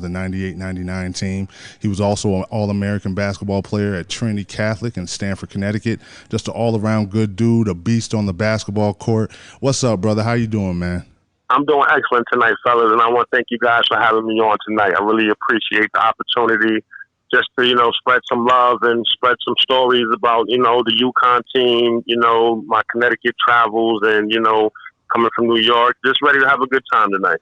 the 98-99 team. He was also an All-American basketball player at Trinity Catholic in Stamford, Connecticut. Just an all-around good dude, a beast on the basketball court. What's up, brother? How you doing, man? I'm doing excellent tonight, fellas, and I want to thank you guys for having me on tonight. I really appreciate the opportunity just to, spread some love and spread some stories about, the UCONN team, my Connecticut travels and, coming from New York. Just ready to have a good time tonight.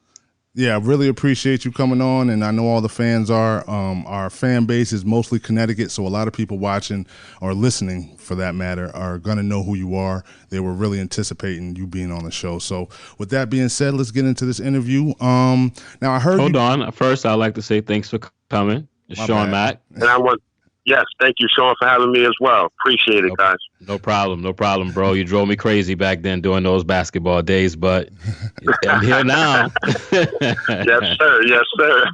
Yeah, I really appreciate you coming on, and I know all the fans are. Our fan base is mostly Connecticut, so a lot of people watching or listening, for that matter, are going to know who you are. They were really anticipating you being on the show. So with that being said, let's get into this interview. Now, I heard Hold on. First, I'd like to say thanks for coming. It's Sean Mack. And yes, thank you, Sean, for having me as well. Appreciate it, guys. No problem, bro. You drove me crazy back then during those basketball days, but I'm here now. Yes, sir.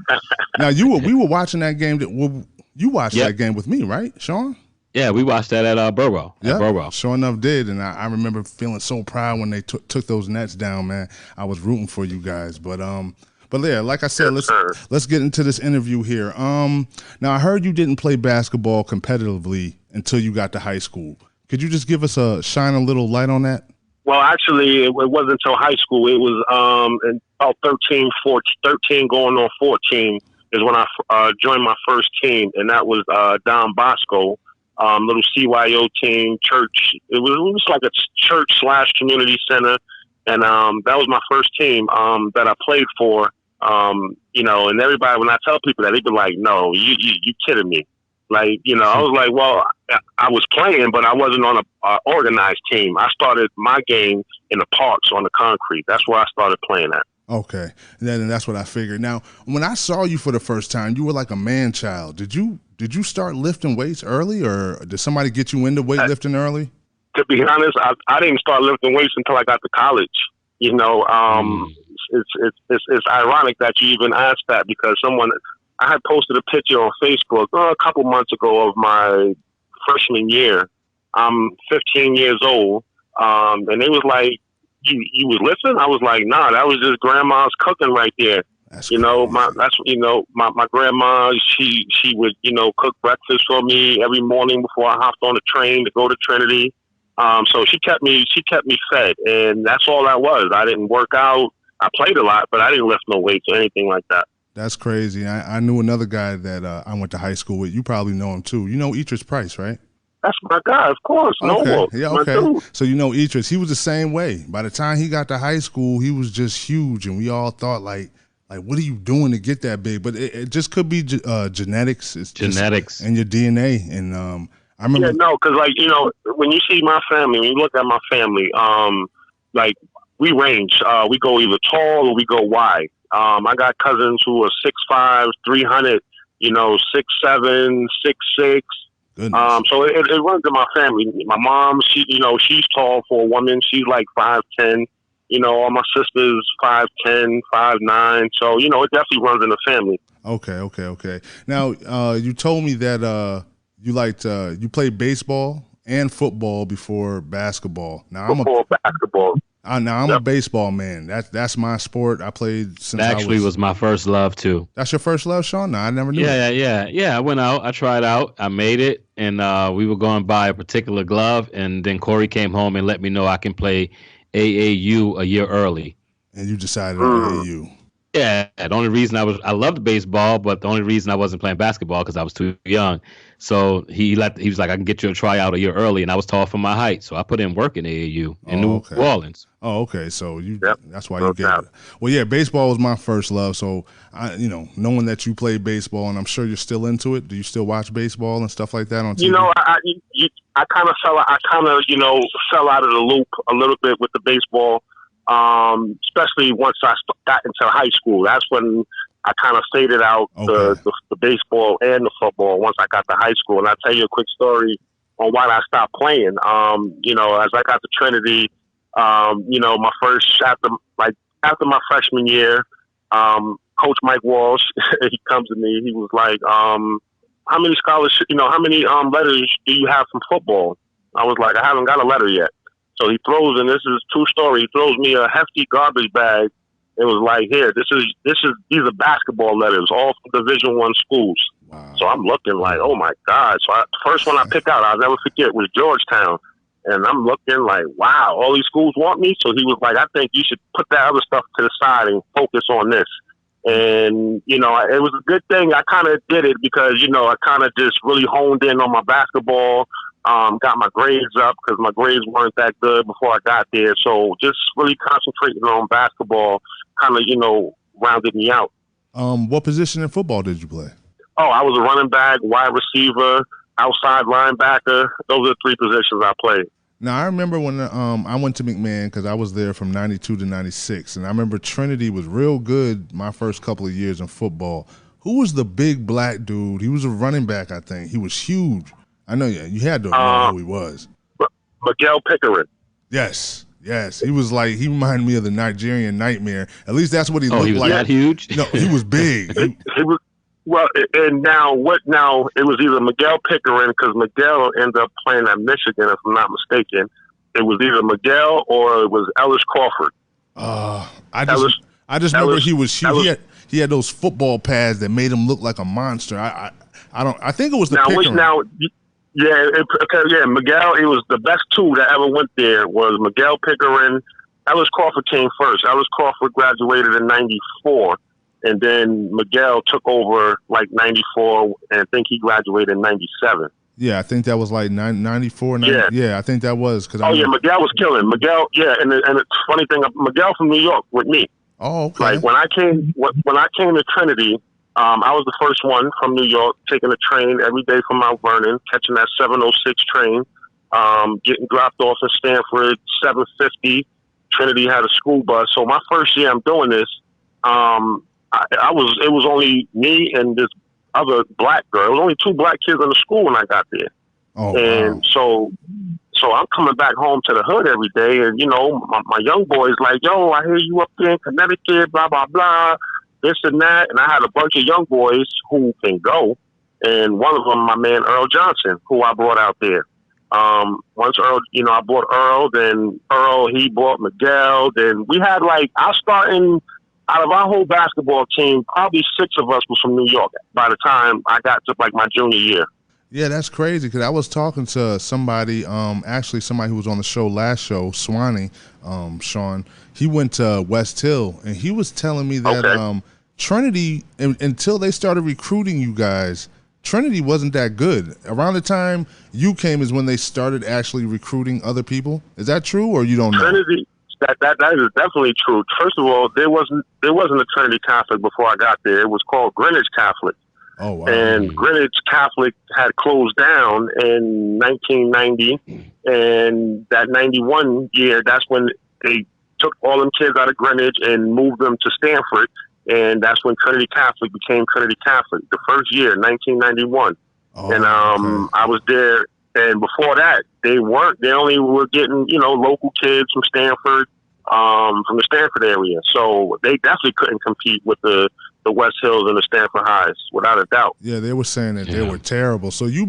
Now, we were watching that game. You watched that game with me, right, Sean? Yeah, we watched that at Burwell. Yeah, sure enough did, and I remember feeling so proud when they took those Nets down, man. I was rooting for you guys, but yeah, like I said, let's get into this interview here. Now I heard you didn't play basketball competitively until you got to high school. Could you just give us shine a little light on that? Well, actually, it wasn't until high school. It was in about 13 going on 14 is when I joined my first team, and that was Don Bosco, little CYO team, church. It was like a church/community center, and that was my first team that I played for. And everybody, when I tell people that, they be like, "No, you kidding me?" Like, I was like, well, I was playing, but I wasn't on a organized team. I started my game in the parks on the concrete. That's where I started playing at. Okay, and that's what I figured. Now, when I saw you for the first time, you were like a man child. Did you start lifting weights early, or did somebody get you into weightlifting early? To be honest, I didn't start lifting weights until I got to college. It's ironic that you even asked that, because I had posted a picture on Facebook a couple months ago of my freshman year. I'm 15 years old, and they was like, "You was lifting?" I was like, "Nah, that was just grandma's cooking right there." That's my grandma. She would cook breakfast for me every morning before I hopped on the train to go to Trinity. So she kept me fed, and that's all that was. I didn't work out. I played a lot, but I didn't lift no weights or anything like that. That's crazy. I knew another guy that I went to high school with. You probably know him too. You know Idris Price, right? That's my guy, of course. Okay. Yeah, okay. So you know Idris. He was the same way. By the time he got to high school, he was just huge, and we all thought like, what are you doing to get that big? But it just could be genetics. It's genetics and your DNA. And I remember. Yeah, no, because when you see my family, when you look at my family, we range. We go either tall or we go wide. I got cousins who are 6'5", 300, 6'7", 6'6". So it runs in my family. My mom, she's tall for a woman. She's like 5'10". All my sisters 5'10", 5'9". So it definitely runs in the family. Okay. Now you told me that you played baseball and football before basketball. Basketball. I'm a baseball man. That's my sport. I played since Actually, was my first love too. That's your first love, Sean? No, I never knew. Yeah. I went out. I tried out. I made it, and we were going to buy a particular glove, and then Corey came home and let me know I can play AAU a year early. And you decided on AAU. Yeah, the only reason I loved baseball, but the only reason I wasn't playing basketball because I was too young. So he was like, I can get you a tryout a year early, and I was tall for my height, so I put in work in AAU in New Orleans. Oh, okay. So that's why you get it. Well, yeah, baseball was my first love. So knowing that you played baseball, and I'm sure you're still into it. Do you still watch baseball and stuff like that on TV? I kind of fell out of the loop a little bit with the baseball. Especially once I got into high school. That's when I kind of faded out the baseball and the football once I got to high school. And I'll tell you a quick story on why I stopped playing. As I got to Trinity, my first, after my freshman year, Coach Mike Walsh, he comes to me, he was like, how many scholarships, how many letters do you have from football? I was like, I haven't got a letter yet. So he throws, and this is true story, he throws me a hefty garbage bag It was like, here, these are basketball letters, all from Division I schools. Wow. So I'm looking like, oh my God. So the first one I picked out, I'll never forget, was Georgetown. And I'm looking like, wow, all these schools want me. So he was like, I think you should put that other stuff to the side and focus on this. And, you know, it was a good thing. I kind of did it because, you know, I kind of just really honed in on my basketball, got my grades up because my grades weren't that good before I got there. So just really concentrating on basketball kind of, you know, rounded me out. What position in football did you play? Oh, I was a running back, wide receiver, outside linebacker. Those are the three positions I played. Now, I remember when I went to McMahon because I was there from 92 to 96, and I remember Trinity was real good my first couple of years in football. Who was the big black dude? He was a running back, I think. He was huge. I know you had to know who he was. Miguel Pickering. Yes. He was like, he reminded me of the Nigerian Nightmare. At least that's what he looked like. Oh, he was that huge? No, he was big. He was. Well, and now it was either Miguel Pickering, because Miguel ended up playing at Michigan, if I'm not mistaken. It was either Miguel or it was Ellis Crawford. I just remember he was huge. He had those football pads that made him look like a monster. I think it was the Pickering. Miguel. It was the best two that ever went there was Miguel Pickering. Ellis Crawford came first. Ellis Crawford graduated in '94. And then Miguel took over like 94, and I think he graduated in 97. Yeah, I think that was like 94. Yeah, I think that was. Miguel was killing. Miguel, and the funny thing, Miguel from New York with me. Oh, okay. Like when I came to Trinity, I was the first one from New York, taking a train every day from Mount Vernon, catching that 706 train, getting dropped off in Stanford, 750. Trinity had a school bus. So my first year I'm doing this, it was only me and this other black girl. It was only two black kids in the school when I got there. Oh, and wow. So I'm coming back home to the hood every day, and, you know, my young boy's like, yo, I hear you up there in Connecticut, blah, blah, blah, this and that. And I had a bunch of young boys who can go, and one of them, my man Earl Johnson, who I brought out there. Once Earl, you know, I brought Earl, then Earl, he brought Miguel, then we had out of our whole basketball team, probably 6 of us was from New York by the time I got to like my junior year. Yeah, that's crazy because I was talking to somebody, actually somebody who was on the show last show, Swanee, Sean. He went to West Hill, and he was telling me that Trinity, until they started recruiting you guys, Trinity wasn't that good. Around the time you came is when they started actually recruiting other people. Is that true, or you don't know? Trinity. That is definitely true. First of all, there wasn't a Trinity Catholic before I got there. It was called Greenwich Catholic. Oh, wow. And Greenwich Catholic had closed down in 1990, and that 91 year, that's when they took all them kids out of Greenwich and moved them to Stanford, and that's when Trinity Catholic became Trinity Catholic. The first year, 1991, and okay. I was there. And before that, they only were getting, you know, local kids from Stanford, from the Stanford area. So they definitely couldn't compete with the West Hills and the Stanford Highs, without a doubt. Yeah, they were saying that they were terrible. So you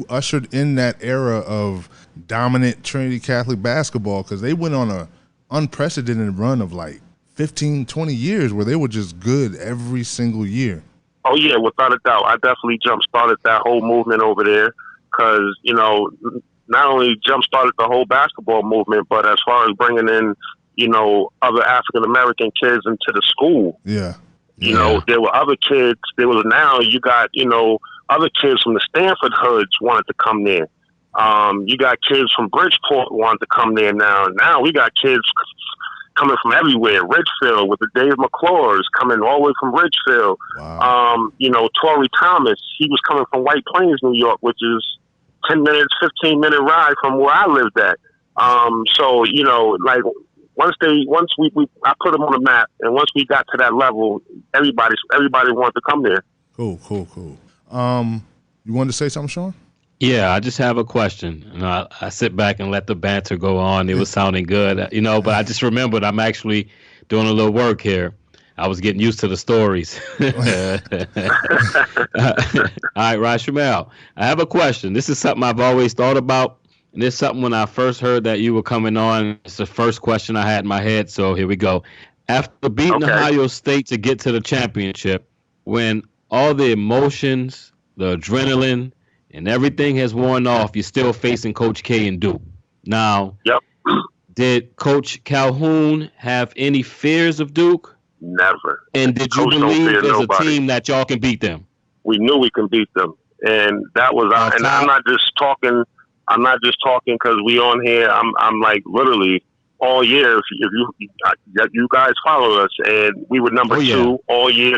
ushered in that era of dominant Trinity Catholic basketball because they went on a unprecedented run of like 15, 20 years where they were just good every single year. Oh, yeah, without a doubt. I definitely jump-started that whole movement over there. Because, you know, not only jump-started the whole basketball movement, but as far as bringing in, you know, other African-American kids into the school. Yeah. You know, there were other kids. You got, you know, other kids from the Stanford hoods wanted to come there. You got kids from Bridgeport wanted to come there now. Now we got kids coming from everywhere. Ridgefield with the Dave McClures coming all the way from Ridgefield. Wow. You know, Torrey Thomas, he was coming from White Plains, New York, which is 10 minutes, 15-minute ride from where I lived at. So, you know, like I put them on the map, and once we got to that level, everybody wanted to come there. Cool. You wanted to say something, Sean? Yeah, I just have a question. You know, I sit back and let the banter go on. It was sounding good, you know, but I just remembered I'm actually doing a little work here. I was getting used to the stories. All right, Rashamel, I have a question. This is something I've always thought about, and it's something when I first heard that you were coming on. It's the first question I had in my head, so here we go. After beating Okay. Ohio State to get to the championship, when all the emotions, the adrenaline, and everything has worn off, you're still facing Coach K and Duke. Now, Yep. did Coach Calhoun have any fears of Duke? Never. And did you Coach don't believe fear as a nobody. team that y'all can beat them? We knew we can beat them, and that was. And I'm not just talking. I'm not just talking because we on here. I'm like literally all year. If you guys follow us, and we were number 2 all year.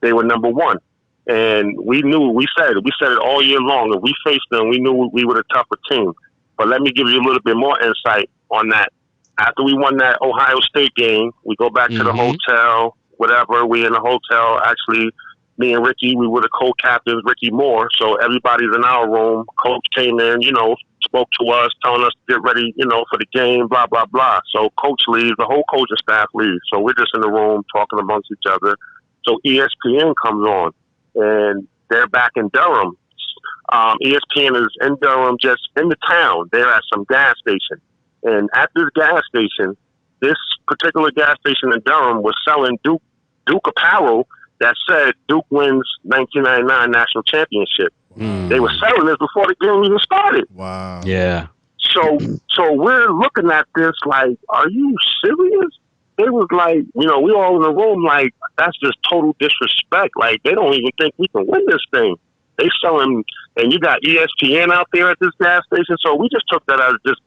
They were number 1, and we knew. We said it all year long. If we faced them, we knew we were the tougher team. But let me give you a little bit more insight on that. After we won that Ohio State game, we go back to the hotel. Whatever, we in the hotel. Actually, me and Ricky, we were the co-captains. Ricky Moore. So everybody's in our room. Coach came in, spoke to us, telling us to get ready, for the game, blah, blah, blah. So coach leaves, the whole coaching staff leaves. So we're just in the room talking amongst each other. So ESPN comes on, and they're back in Durham. ESPN is in Durham, just in the town. They're at some gas station. And at this gas station, this particular gas station in Durham was selling Duke apparel that said Duke wins 1999 national championship. They were selling this before the game even started. Wow. Yeah. So we're looking at this like, are you serious? They was like, we all in the room like, that's just total disrespect. Like, they don't even think we can win this thing. They selling, and you got ESPN out there at this gas station. So we just took that as just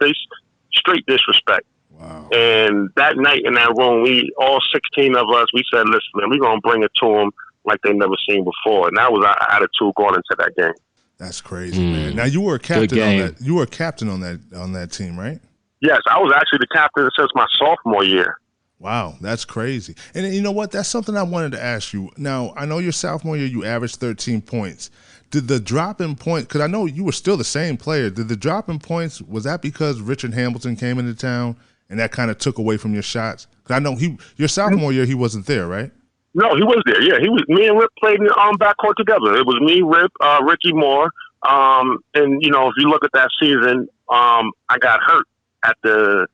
straight disrespect. Wow. And that night in that room, we all 16 of us, we said, listen, man, we're going to bring it to them like they never seen before. And that was our attitude going into that game. That's crazy, man. Now you were a captain on that. You were a captain on that team, right? Yes, I was actually the captain since my sophomore year. Wow, that's crazy. And you know what? That's something I wanted to ask you. Now, I know your sophomore year you averaged 13 points. Did the drop in points, because I know you were still the same player, did the drop in points, was that because Richard Hamilton came into town and that kind of took away from your shots? Because I know your sophomore year, he wasn't there, right? No, he was there. Yeah, he was. Me and Rip played in the backcourt together. It was me, Rip, Ricky Moore. And, if you look at that season, I got hurt at the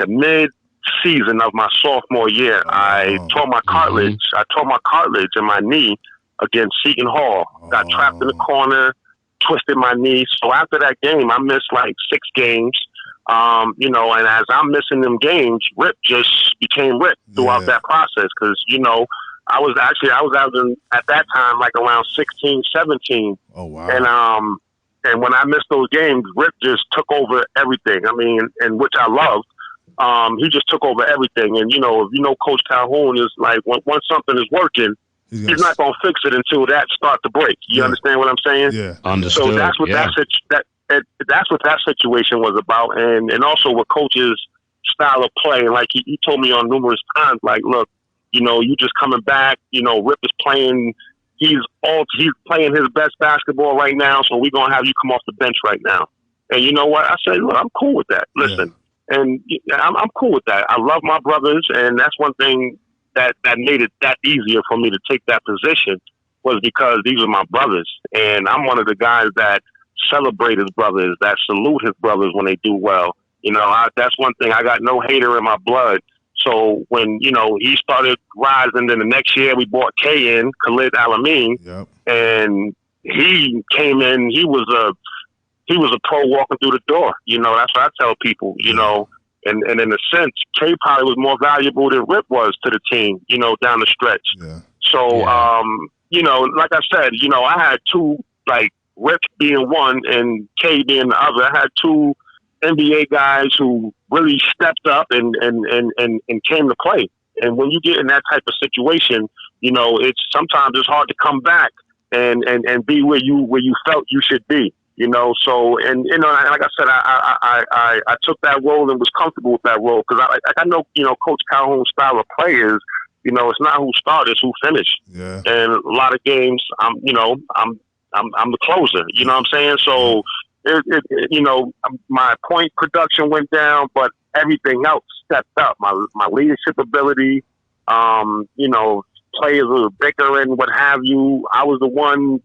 mid-season of my sophomore year. I tore my cartilage. I tore my cartilage in my knee against Seton Hall. Got trapped in the corner, twisted my knee. So after that game, I missed like 6 games. And as I'm missing them games, Rip just became Rip throughout that process. Cause, I was averaging at that time, like around 16, 17. Oh, wow. And when I missed those games, Rip just took over everything. I mean, and which I loved. He just took over everything. And, if Coach Calhoun is like, once something is working, he's not going to fix it until that starts to break. You understand what I'm saying? Yeah. Understood. So that's what that's what that situation was about, and also with Coach's style of play. Like he told me on numerous times, like, look, you just coming back. Rip is playing. He's playing his best basketball right now. So we're gonna have you come off the bench right now. And you know what? I said, look, I'm cool with that. Listen, and I'm cool with that. I love my brothers, and that's one thing that made it that easier for me to take that position was because these are my brothers, and I'm one of the guys that celebrate his brothers, that salute his brothers when they do well. That's one thing. I got no hater in my blood. So when, he started rising, then the next year we brought K in, Khalid Alameen, and he came in, he was a pro walking through the door. That's what I tell people, and in a sense, K probably was more valuable than Rip was to the team, down the stretch. Yeah. So, like I said, I had two, like, Rip being one and K being the other. I had 2 NBA guys who really stepped up and came to play. And when you get in that type of situation, it's sometimes it's hard to come back and be where you felt you should be. So and like I said, I took that role and was comfortable with that role because I know Coach Calhoun's style of play is it's not who started, it's who finished. Yeah. And a lot of games, I'm the closer. You know what I'm saying? So, my point production went down, but everything else stepped up. My leadership ability, players were bickering, what have you. I was the one,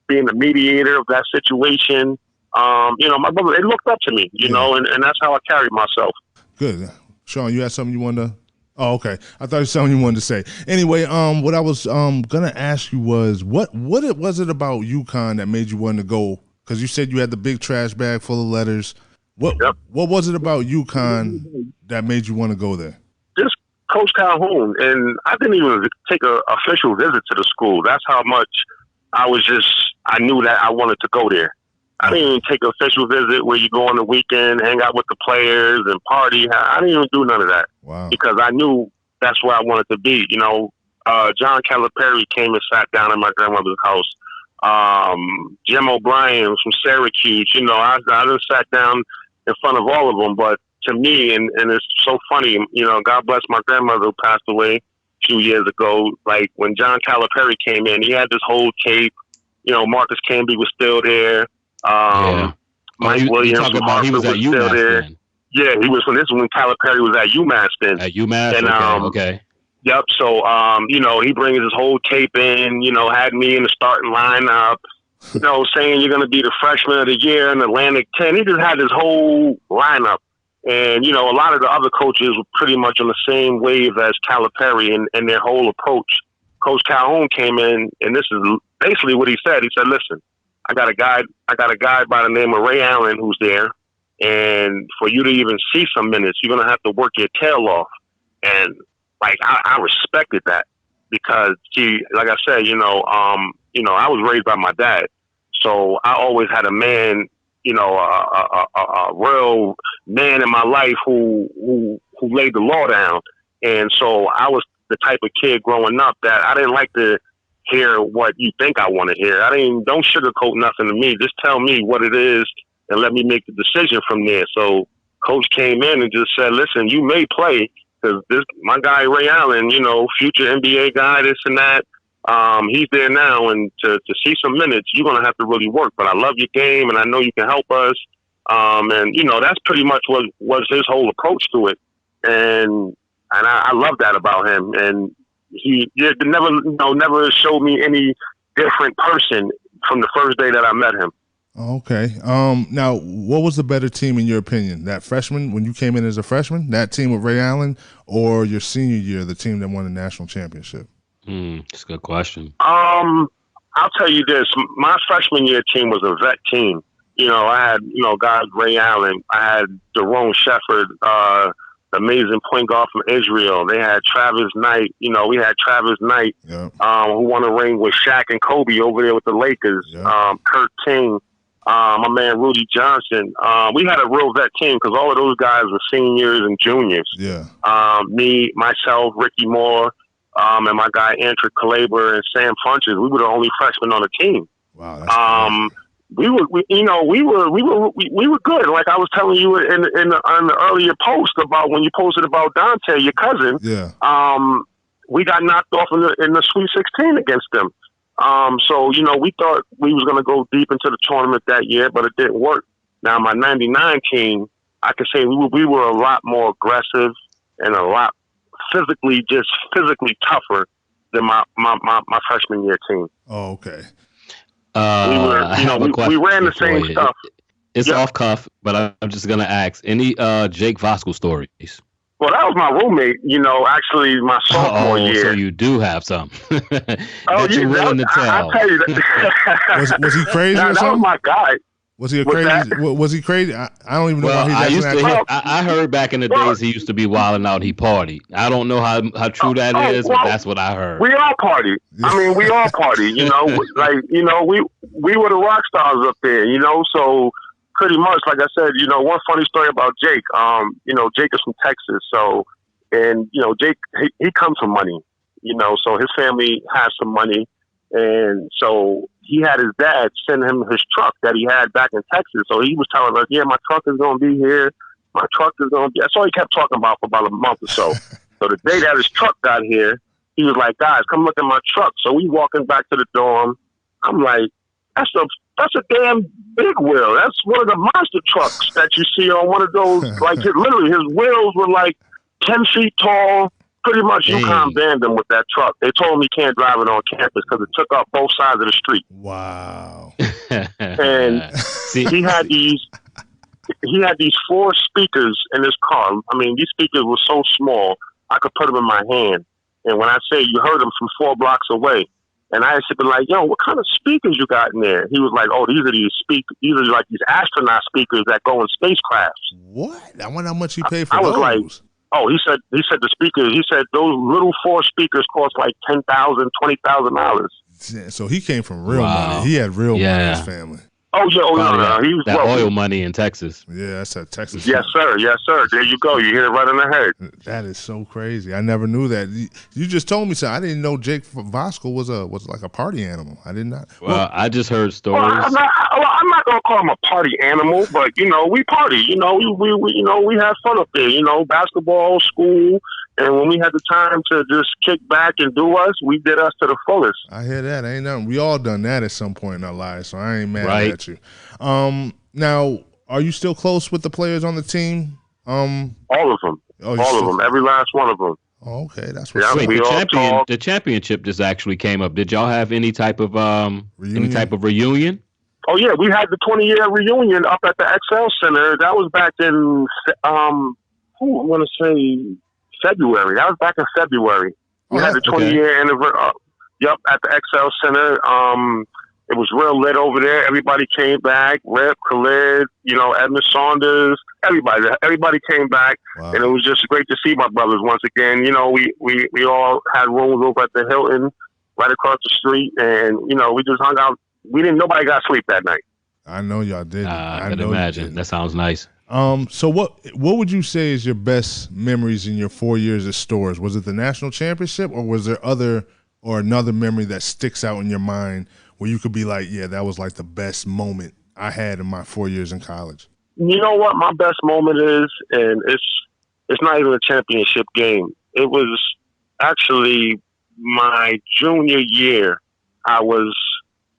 being the mediator of that situation. My brother, they looked up to me, and that's how I carried myself. Good. Sean, you had something you wanted to Oh, okay. I thought it was something you wanted to say. Anyway, what I was gonna ask you was what was it about UConn that made you want to go? Because you said you had the big trash bag full of letters. What was it about UConn that made you want to go there? Just Coach Calhoun, and I didn't even take an official visit to the school. That's how much I knew that I wanted to go there. I didn't even take an official visit where you go on the weekend, hang out with the players and party. I didn't even do none of that. Wow. Because I knew that's where I wanted to be. You know, John Calipari came and sat down at my grandmother's house. Jim O'Brien from Syracuse, you know, I just sat down in front of all of them. But to me, and it's so funny, you know, God bless my grandmother who passed away a few years ago. Like when John Calipari came in, he had this whole tape. You know, Marcus Camby was still there. Mike Williams from Hartford he was still there. Then. Yeah, he was this is when Calipari was at UMass then. At UMass, and, okay. Yep. So, you know, he brings his whole tape in. You know, had me in the starting lineup. You know, saying you're going to be the freshman of the year in Atlantic 10. He just had his whole lineup. And, you know, a lot of the other coaches were pretty much on the same wave as Calipari and their whole approach. Coach Calhoun came in, and this is basically what he said. He said, listen, I got a guy by the name of Ray Allen who's there. And for you to even see some minutes, you're going to have to work your tail off. And, like, I respected that because, like I said, you know, I was raised by my dad. So I always had a man, you know, a real man in my life who laid the law down. And so I was the type of kid growing up that I didn't like to hear what you think I want to hear. Don't sugarcoat nothing to me. Just tell me what it is and let me make the decision from there. So Coach came in and just said, listen, you may play because my guy Ray Allen, you know, future NBA guy, this and that, he's there now. And to see some minutes, you're going to have to really work. But I love your game, and I know you can help us. And, you know, that's pretty much what was his whole approach to it. And I love that about him. And he never showed me any different person from the first day that I met him. Okay. Now, what was the better team in your opinion? That freshman, when you came in as a freshman, that team with Ray Allen, or your senior year, the team that won the national championship? That's a good question. I'll tell you this. My freshman year team was a vet team. You know, I had, you know, guys, Ray Allen. I had Daron Shepard, amazing point guard from Israel. They had Travis Knight. You know, we had Travis Knight, who won a ring with Shaq and Kobe over there with the Lakers. Kurt King, my man Rudy Johnson. We had a real vet team because all of those guys were seniors and juniors. Me, myself, Ricky Moore, and my guy Andrew Kalaber and Sam Funches. We were the only freshmen on the team. Wow. That's we were good. Like I was telling you in the earlier post about when you posted about Dante, your cousin. We got knocked off in the Sweet 16 against them. So you know, we thought we was going to go deep into the tournament that year, but it didn't work. Now my '99 team, I could say we were a lot more aggressive and a lot physically tougher than my freshman year team. Oh, okay. We ran the same stuff. It's off cuff, but I'm just gonna ask any Jake Voskuhl stories. Well, that was my roommate. You know, actually, my sophomore year. So you do have some. That you're willing to tell. I'll tell you that. was he crazy or something? That was my guy. Was he crazy? Was he crazy? I don't even know why he's I heard back in the days he used to be wilding out. He partied. I don't know how true that is, but that's what I heard. We all party. I mean, we all party. You know, like you know, we were the rock stars up there. You know, so pretty much, like I said, you know, one funny story about Jake. You know, Jake is from Texas, so and you know, Jake he comes from money. You know, so his family has some money, and so he had his dad send him his truck that he had back in Texas. So he was telling us, yeah, my truck is going to be here. My truck is going to be. That's all he kept talking about for about a month or so. So the day that his truck got here, he was like, guys, come look at my truck. So we walking back to the dorm. I'm like, that's a damn big wheel. That's one of the monster trucks that you see on one of those. Like literally his wheels were like 10 feet tall. Pretty much UConn banned him with that truck. They told him he can't drive it on campus because it took up both sides of the street. Wow. And he had these 4 speakers in his car. I mean, these speakers were so small. I could put them in my hand. And when I say you heard them from 4 blocks away, and I used to be like, yo, what kind of speakers you got in there? He was like, oh, these are like these astronaut speakers that go in spacecrafts. What? I wonder how much he paid for I was those. like, oh, he said the speakers. He said those little 4 speakers cost like $10,000, $20,000. So he came from real money. He had real money in his family. Oh yeah, no. He was that wealthy. oil money in Texas. Yeah, that's that Texas. Yes, sir. There you go. You hit it right on the head. That is so crazy. I never knew that. You just told me so. I didn't know Jake Voskuhl was like a party animal. I did not. Well, I just heard stories. Well, I'm not gonna call him a party animal, but we party. We have fun up there. Basketball, school. And when we had the time to just kick back and do us, we did us to the fullest. I hear that. Ain't nothing. We all done that at some point in our lives, so I ain't mad at you. Now, are you still close with the players on the team? All of them. All of them. Every last one of them. Oh, okay, that's what's Wait, the championship just actually came up. Did y'all have any type of reunion? Oh yeah, we had the 20-year reunion up at the XL Center. That was back in I want to say February. That was back in February. We had the 20-year anniversary. At the XL Center. It was real lit over there. Everybody came back. Rip, Khalid, Edmund Saunders. Everybody came back, and it was just great to see my brothers once again. We all had rooms over at the Hilton, right across the street, and we just hung out. Nobody got sleep that night. I know y'all didn't. I can imagine. That sounds nice. So what would you say is your best memories in your 4 years at Stores? Was it the national championship, or was there another memory that sticks out in your mind where you could be like, yeah, that was like the best moment I had in my 4 years in college? You know what my best moment is, and it's not even a championship game. It was actually my junior year. I was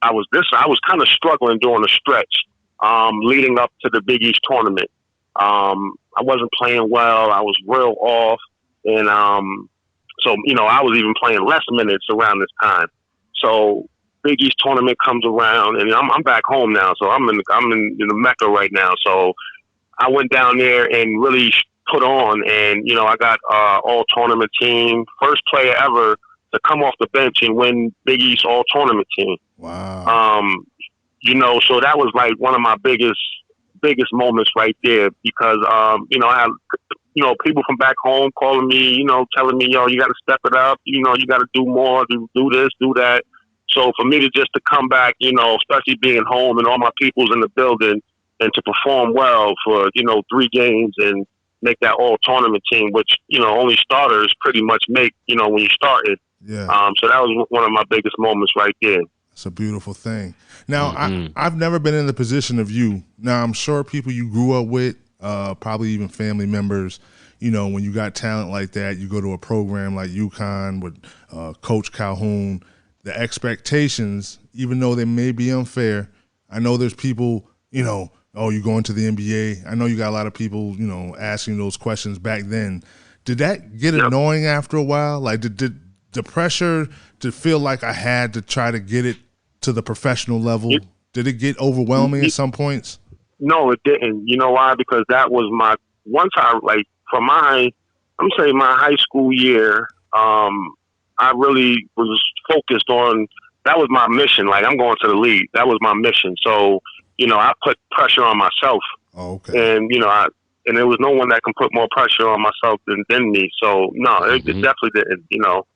kind of struggling during the stretch, leading up to the Big East tournament. I wasn't playing well. I was real off, and so I was even playing less minutes around this time. So Big East tournament comes around, and I'm back home now. So I'm in the Mecca right now. So I went down there and really put on, and I got all tournament team, first player ever to come off the bench and win Big East all tournament team. Wow. So that was like one of my biggest moments right there, because I have people from back home calling me, telling me, yo, you got to step it up, you got to do more, do this, do that. So for me to come back, especially being home and all my people's in the building, and to perform well for 3 games and make that all tournament team, which only starters pretty much make when you started. Yeah. So that was one of my biggest moments right there. It's a beautiful thing. Now, I've never been in the position of you. Now, I'm sure people you grew up with, probably even family members, when you got talent like that, you go to a program like UCONN with Coach Calhoun, the expectations, even though they may be unfair, I know there's people, oh, you going to the NBA. I know you got a lot of people, asking those questions back then. Did that get annoying after a while? Like, did the pressure to feel like I had to try to get it to the professional level, did it get overwhelming at some points? No, it didn't. You know why? Because that was my my high school year, I really was focused on, that was my mission. Like, I'm going to the league. That was my mission. So, I put pressure on myself. Oh, okay. And, and there was no one that can put more pressure on myself than me. So, no, it definitely didn't,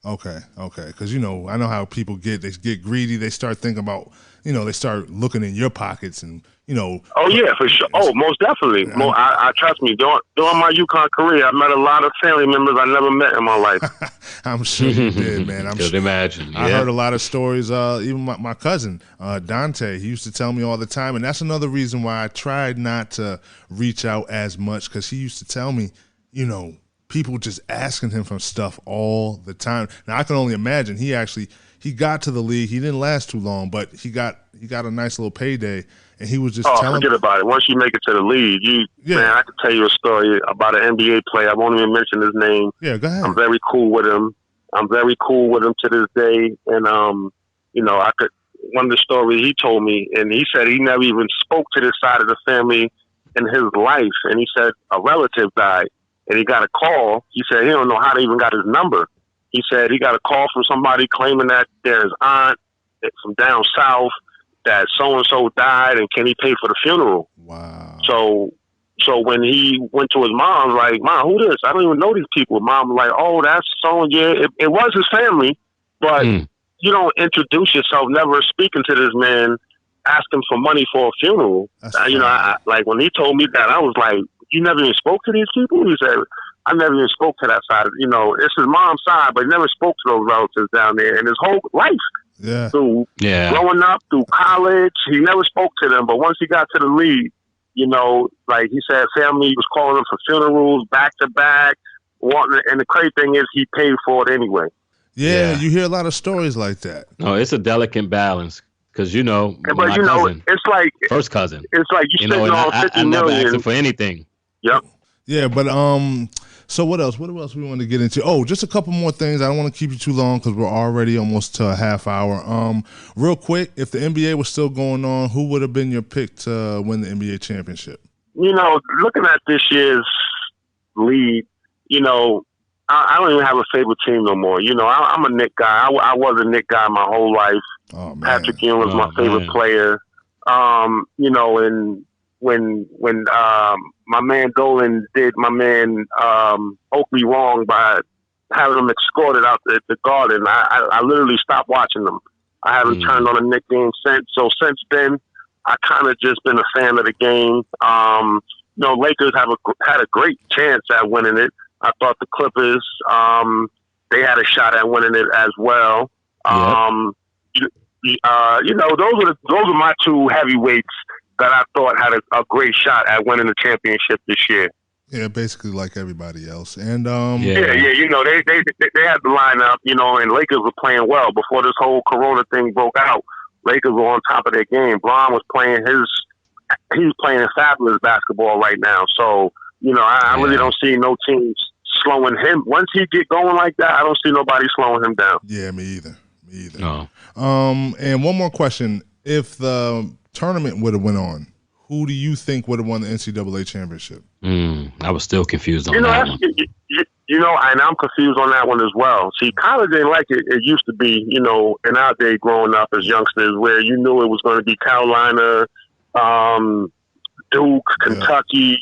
Okay. Because, I know how people they get greedy. They start thinking about, they start looking in your pockets and, Oh, yeah, for sure. Oh, most definitely. I trust me. During my UConn career, I met a lot of family members I never met in my life. I'm sure you did, man. I could imagine. I heard a lot of stories. Even my cousin, Dante, he used to tell me all the time, and that's another reason why I tried not to reach out as much, because he used to tell me, people just asking him for stuff all the time. Now, I can only imagine he got to the league. He didn't last too long, but he got a nice little payday, and he was just telling. Forget about it. Once you make it to the league, man, I could tell you a story about an NBA player. I won't even mention his name. Yeah, go ahead. I'm very cool with him. To this day, and one of the stories he told me, and he said he never even spoke to this side of the family in his life, and he said a relative died, and he got a call. He said he don't know how they even got his number. He said he got a call from somebody claiming that there's aunt from down south that so-and-so died and can he pay for the funeral? Wow. So when he went to his mom, like, Mom, who this? I don't even know these people. Mom was like, oh, that's so, yeah. It was his family, but you don't introduce yourself, never speaking to this man, asking for money for a funeral. Like when he told me that, I was like, you never even spoke to these people? He said, I never even spoke to that side. It's his mom's side, but he never spoke to those relatives down there. And his whole life, through growing up, through college, he never spoke to them. But once he got to the league, like he said, family was calling him for funerals, back to back. And the crazy thing is, he paid for it anyway. Yeah, you hear a lot of stories like that. No, it's a delicate balance. Because, cousin, it's like first cousin. It's like you spend on $50 million. I never asked him for anything. Yep. Yeah, but so what else? What else we want to get into? Oh, just a couple more things. I don't want to keep you too long because we're already almost to a half hour. Real quick, if the NBA was still going on, who would have been your pick to win the NBA championship? Looking at this year's league, I don't even have a favorite team no more. I'm a Knick guy. I was a Knick guy my whole life. Oh, man. Patrick Ewing was my favorite player. And when my man Dolan did my man Oakley wrong by having him escorted out the Garden, I literally stopped watching them. I haven't turned on a Knick game since. So since then, I kind of just been a fan of the game. Lakers had a great chance at winning it. I thought the Clippers, they had a shot at winning it as well. Those are my two heavyweights that I thought had a great shot at winning the championship this year. Yeah, basically like everybody else. And they had the lineup, and Lakers were playing well before this whole Corona thing broke out. Lakers were on top of their game. Bron was playing he's playing fabulous basketball right now. So, I really don't see no teams slowing him. Once he get going like that, I don't see nobody slowing him down. Yeah, me either. No. And one more question. If the tournament would have went on, who do you think would have won the NCAA championship? I was still confused on that one. And I'm confused on that one as well. See, college ain't like it used to be, in our day growing up as youngsters, where you knew it was going to be Carolina, Duke, Kentucky.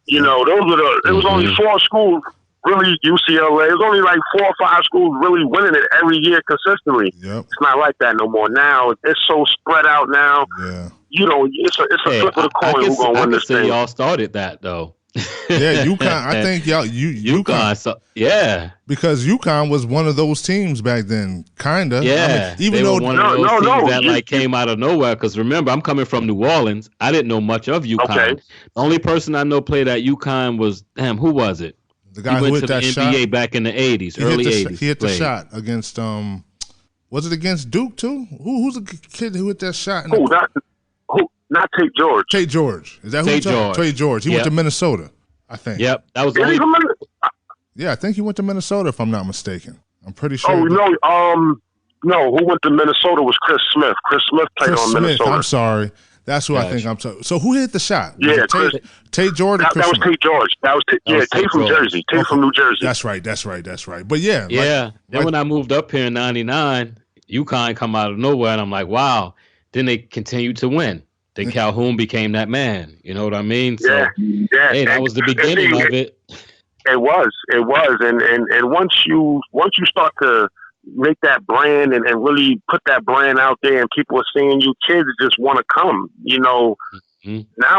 It was only 4 schools, really, UCLA. It was only like 4 or 5 schools really winning it every year consistently. Yep. It's not like that no more. Now, it's so spread out now. Yeah. It's a flip of the coin who's going to win this thing. Y'all started that, though. Yeah, UConn. I think UConn. So, yeah, because UConn was one of those teams back then, kinda. Yeah, even though one of those teams that came out of nowhere. Because remember, I'm coming from New Orleans. I didn't know much of UConn. Okay. The only person I know played at UConn was who was it? The guy who went hit to that the shot NBA back in the '80s, early '80s. He hit the shot against was it against Duke too? Who's the kid who hit that shot? Not Tate George. Tate George. Is that who Tate George? Tate George. He went to Minnesota, I think. Yep, that was. Yeah, I think he went to Minnesota, if I'm not mistaken. I'm pretty sure. Oh no, who went to Minnesota was Chris Smith. Chris Smith played on Minnesota. I'm sorry. That's who I think I'm talking. So who hit the shot? Yeah, Tate George. That was Tate George. That was Tate from Jersey. Tate from New Jersey. That's right. But yeah. Then when I moved up here in '99, UConn come out of nowhere, and I'm like, wow. Then they continued to win. Then Calhoun became that man. You know what I mean? So, hey, that was the beginning of it. It was, and once you start to make that brand and really put that brand out there, and people are seeing you, kids just want to come. Now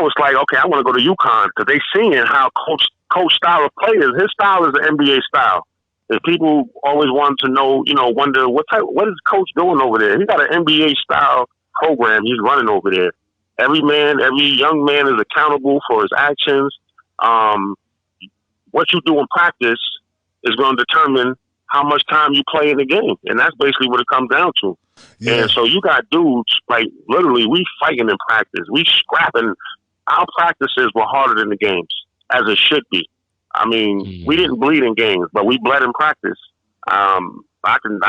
it's like, okay, I want to go to UConn because they seeing how coach style of players. His style is the NBA style. And people always want to know, wonder what is coach doing over there? He got an NBA style program he's running over there. Every young man is accountable for his actions. What you do in practice is going to determine how much time you play in the game. And that's basically what it comes down to. Yeah. And so you got dudes, like literally we fighting in practice. We scrapping. Our practices were harder than the games, as it should be. I mean, we didn't bleed in games, but we bled in practice. I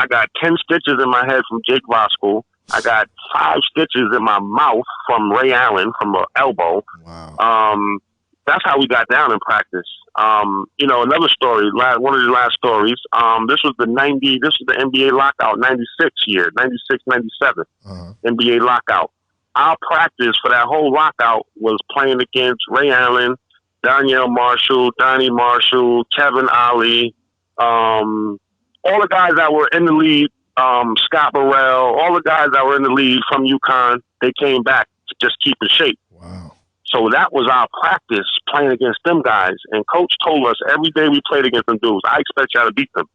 got 10 stitches in my head from Jake Voskuhl. I got 5 stitches in my mouth from Ray Allen from an elbow. Wow. that's how we got down in practice. Another story, one of the last stories. This was the NBA lockout, 96 year, 96, 97, NBA lockout. Our practice for that whole lockout was playing against Ray Allen, Danielle Marshall, Donnie Marshall, Kevin Ollie, all the guys that were in the league, Scott Burrell, all the guys that were in the league from UConn, they came back to just keep in shape. Wow. So that was our practice, playing against them guys. And Coach told us every day we played against them dudes, I expect y'all to beat them.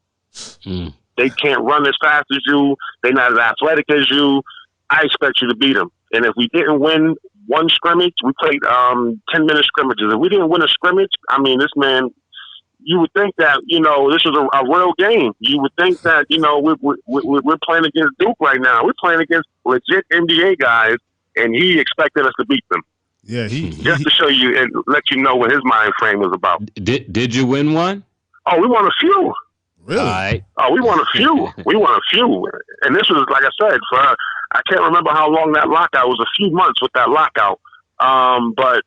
They can't run as fast as you. They're not as athletic as you. I expect you to beat them. And if we didn't win one scrimmage, we played 10-minute scrimmages. If we didn't win a scrimmage, I mean, this man, you would think that, this was a real game. You would think that, we're playing against Duke right now. We're playing against legit NBA guys, and he expected us to beat them. Yeah, just to show you and let you know what his mind frame was about. Did you win one? Oh, we won a few. Really? Right. Oh, we won a few. And this was, like I said, I can't remember how long that lockout was. A few months with that lockout. But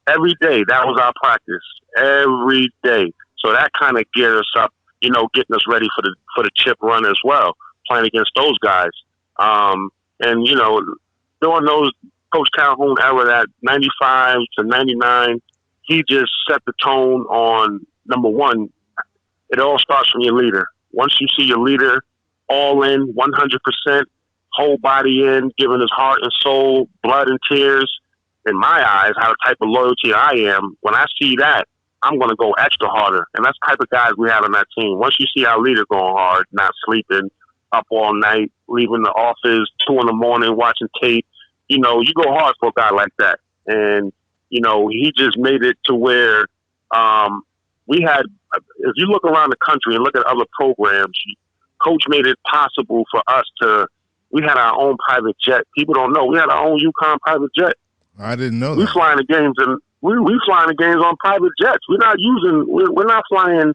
every day that was our practice. Every day. So that kind of geared us up, getting us ready for the chip run as well, playing against those guys. And during those Coach Calhoun era, that 95 to 99, he just set the tone on, number one, it all starts from your leader. Once you see your leader all in, 100%, whole body in, giving his heart and soul, blood and tears, in my eyes, how the type of loyalty I am, when I see that, I'm going to go extra harder. And that's the type of guys we have on that team. Once you see our leader going hard, not sleeping, up all night, leaving the office, 2 in the morning, watching tape, you go hard for a guy like that. And, he just made it to where we had, if you look around the country and look at other programs, Coach made it possible for us we had our own private jet. People don't know. We had our own UConn private jet. I didn't know that. We flying the games and we flying the games on private jets. We're not flying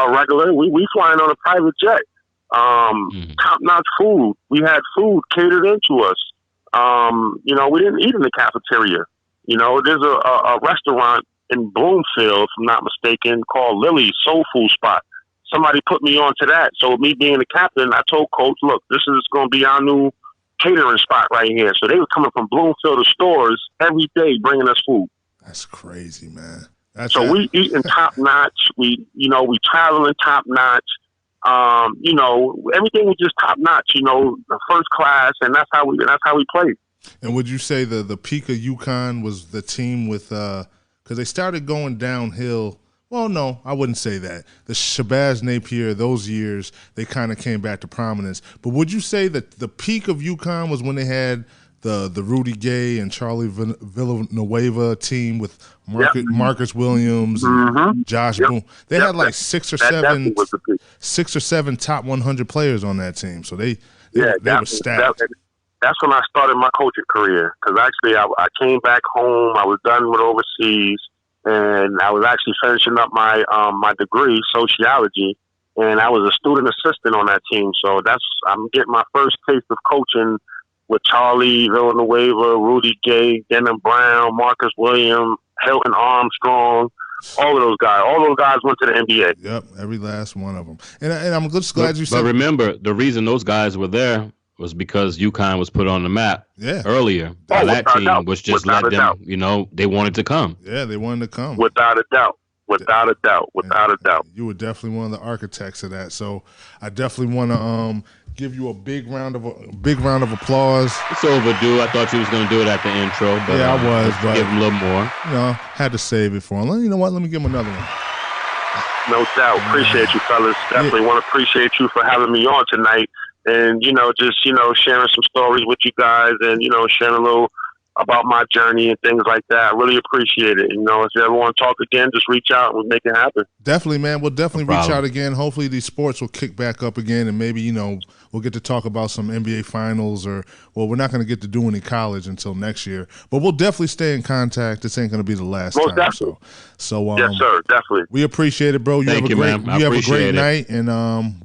regular. We flying on a private jet. Top-notch food. We had food catered into us. We didn't eat in the cafeteria. There's a restaurant in Bloomfield, if I'm not mistaken, called Lily's Soul Food Spot. Somebody put me onto that. So me being the captain, I told Coach, look, this is going to be our new catering spot right here. So they were coming from Bloomfield to stores every day bringing us food. That's crazy, man. We eating top-notch. We traveling top-notch. Everything was just top-notch, the first class, and that's how we played. And would you say the peak of UConn was the team with because they started going downhill? Well, no, I wouldn't say that. The Shabazz Napier, those years, they kind of came back to prominence. But would you say that the peak of UConn was when they had the Rudy Gay and Charlie Villanueva team with Marcus Williams, and Josh Boone? They had like six or seven top 100 players on that team. So they were stacked. That's when I started my coaching career. Because actually, I came back home. I was done with overseas. And I was actually finishing up my my degree, sociology, and I was a student assistant on that team. So I'm getting my first taste of coaching with Charlie Villanueva, Rudy Gay, Denham Brown, Marcus Williams, Hilton Armstrong, all of those guys. All those guys went to the NBA. Yep, every last one of them. And I'm just glad you said. But remember, the reason those guys were there was because UConn was put on the map earlier. That team was just let them, they wanted to come. Yeah, they wanted to come. Without a doubt. You were definitely one of the architects of that. So I definitely want to give you a big round of applause. It's overdue. I thought you was going to do it at the intro. But, yeah, I was. But give him a little more. Had to save it for him. You know what? Let me give him another one. No doubt. Appreciate you, fellas. Definitely want to appreciate you for having me on tonight. And, sharing some stories with you guys and, sharing a little about my journey and things like that. I really appreciate it. If you ever want to talk again, just reach out and we'll make it happen. Definitely, man. We'll definitely reach out again. Hopefully these sports will kick back up again and maybe, we'll get to talk about some NBA finals we're not going to get to do any college until next year. But we'll definitely stay in contact. This ain't going to be the last time. Definitely. So yes, sir. Definitely. We appreciate it, bro. You have a great night, and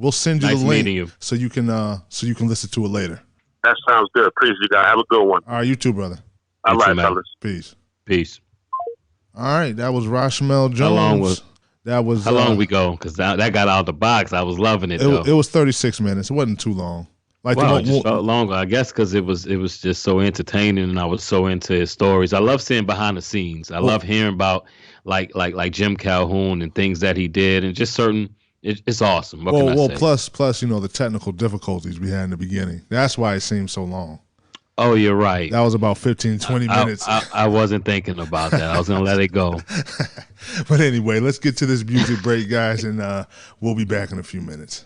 we'll send you the link so you can listen to it later. That sounds good. Appreciate you guys. Have a good one. All right, you too, brother. All right, fellas. Peace. Peace. All right, that was Rashamel Jones. How long we go? Because that got out of the box. I was loving it. Though. It was 36 minutes. It wasn't too long. Like it just felt longer. I guess because it was just so entertaining, and I was so into his stories. I love seeing behind the scenes. I love hearing about like Jim Calhoun and things that he did, and just certain. It's awesome. What can I say? Plus, the technical difficulties we had in the beginning. That's why it seemed so long. Oh, you're right. That was about 15, 20 minutes. I wasn't thinking about that. I was going to let it go. But anyway, let's get to this music break, guys, and we'll be back in a few minutes.